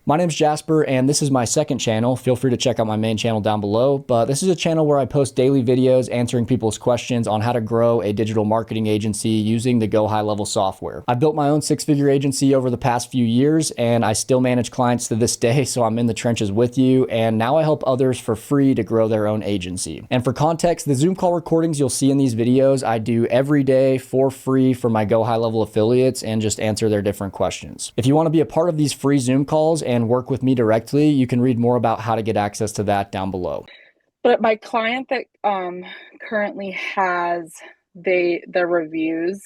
My name's Jasper, and this is my second channel. Feel free to check out my main channel down below. But this is a channel where I post daily videos answering people's questions on how to grow a digital marketing agency using the GoHighLevel software. I've built my own six-figure agency over the past few years, and I still manage clients to this day, so I'm in the trenches with you. And now I help others for free to grow their own agency. And for context, the Zoom call recordings you'll see in these videos, I do every day for free for my GoHighLevel affiliates and just answer their different questions. If you want to be a part of these free Zoom calls and work with me directly, you can read more about how to get access to that down below. But my client that currently has the reviews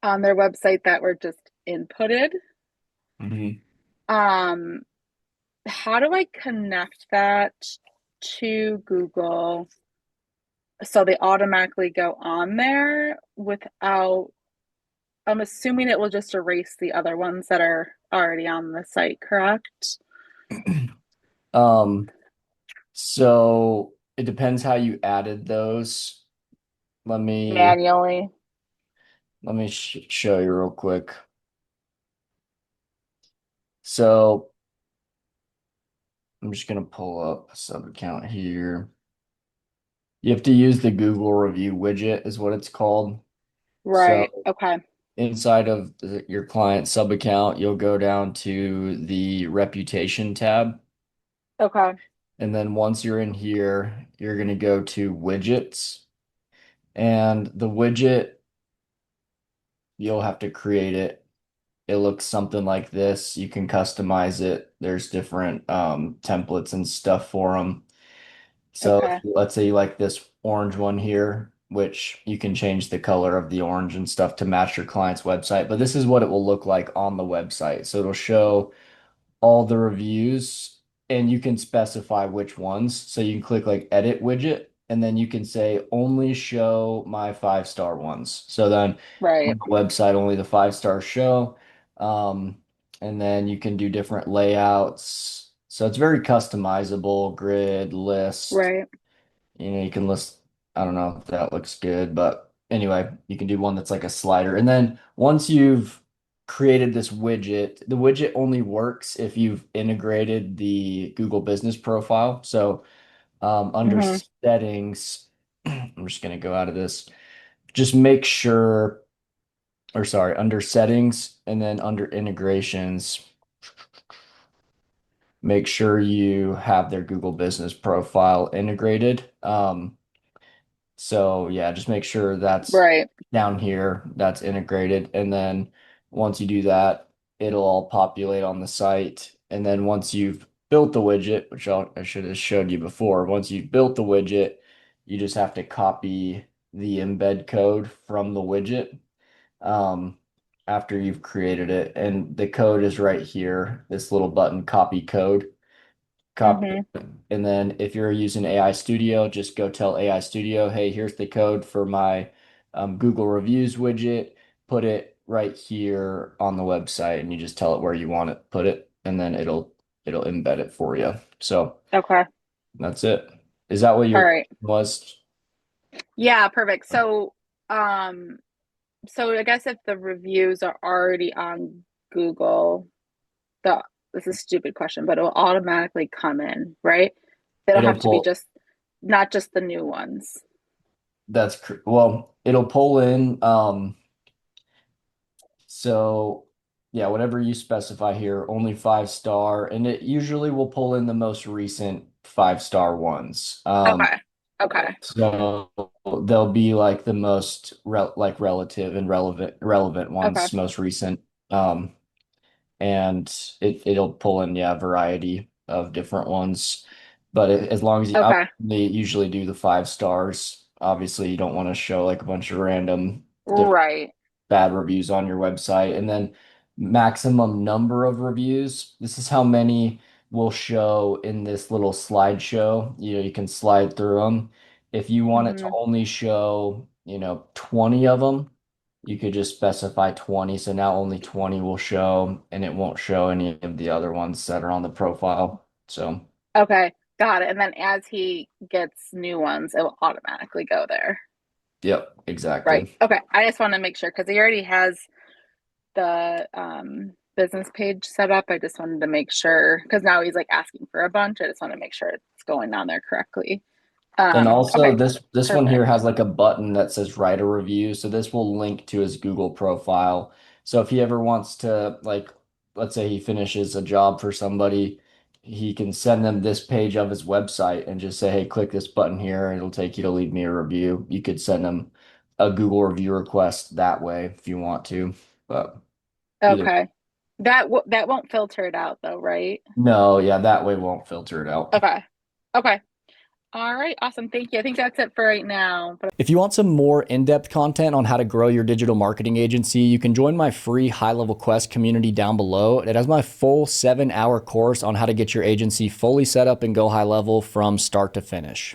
on their website that were just inputted, Mhm. um, how do I connect that to Google so they automatically go on there without, I'm assuming it will just erase the other ones that are already on the site, correct? Um, so it depends how you added those. Let me Manually. let me show you real quick. So I'm just gonna pull up a sub account here. You have to use the Google review widget is what it's called. Right. So Okay. inside of your client sub account, you'll go down to the reputation tab. Okay. And then once you're in here, you're going to go to widgets. And the widget, you'll have to create it. It looks something like this. You can customize it. There's different templates and stuff for them. So Okay. let's say you like this orange one here, which you can change the color of the orange and stuff to match your client's website. But this is what it will look like on the website. So it'll show all the reviews and you can specify which ones. So you can click like edit widget and then you can say only show my 5-star ones. So then on Right. the website, only the 5 star show. Um, and then you can do different layouts. So it's very customizable, grid, list. Right. You can list, I don't know if that looks good, but anyway, you can do one that's like a slider. And then once you've created this widget, the widget only works if you've integrated the Google Business profile. So under Mm-hmm. settings, I'm just going to go out of this. Just make sure, or sorry, under settings and then under integrations, make sure you have their Google Business profile integrated. So yeah, just make sure that's Right. down here, that's integrated. And then once you do that, it'll all populate on the site. And then once you've built the widget, which I should have showed you before, once you've built the widget, you just have to copy the embed code from the widget um, after you've created it. And the code is right here, this little button, copy code. Copy Mm-hmm. it. And then if you're using AI Studio, just go tell AI Studio, hey, here's the code for my Google Reviews widget. Put it right here on the website, and you just tell it where you want it, put it, and then it'll embed it for you. So Okay. that's it. Is that what All your right. question was? Yeah, perfect. Um, so I guess if the reviews are already on Google, the this is a stupid question, but it will automatically come in, right? They don't It'll have to be pull. just not just the new ones. Well, it'll pull in. So yeah, whatever you specify here, only 5 star, and it usually will pull in the most recent 5 star ones. Okay. Okay. So they'll be like the most relative and relevant Okay. ones, most recent. Um, and it'll pull in yeah, a variety of different ones. But as long as Okay. they usually do the 5 stars. Obviously, you don't want to show like a bunch of random different Right. bad reviews on your website. And then maximum number of reviews. This is how many will show in this little slideshow. You can slide through them. If you want it to Mm-hmm. only show, 20 of them, you could just specify 20. So now only 20 will show, and it won't show any of the other ones that are on the profile. So, Okay. Got it. And then as he gets new ones, it will automatically go there. yep, Right. exactly. Okay. I just want to make sure because he already has the business page set up. I just wanted to make sure because now he's like asking for a bunch. I just want to make sure it's going on there correctly. And also Okay, this one here perfect. has like a button that says write a review. So this will link to his Google profile. So if he ever wants to, like, let's say he finishes a job for somebody, he can send them this page of his website and just say, hey, click this button here and it'll take you to leave me a review. You could send them a Google review request that way if you want to. But either Okay. That won't filter it out though, right? no, yeah, that way won't filter it out. Okay. Okay. All right. Awesome. Thank you. I think that's it for right now. But If you want some more in-depth content on how to grow your digital marketing agency, you can join my free HighLevel Quest community down below. It has my full 7-hour course on how to get your agency fully set up and go high level from start to finish.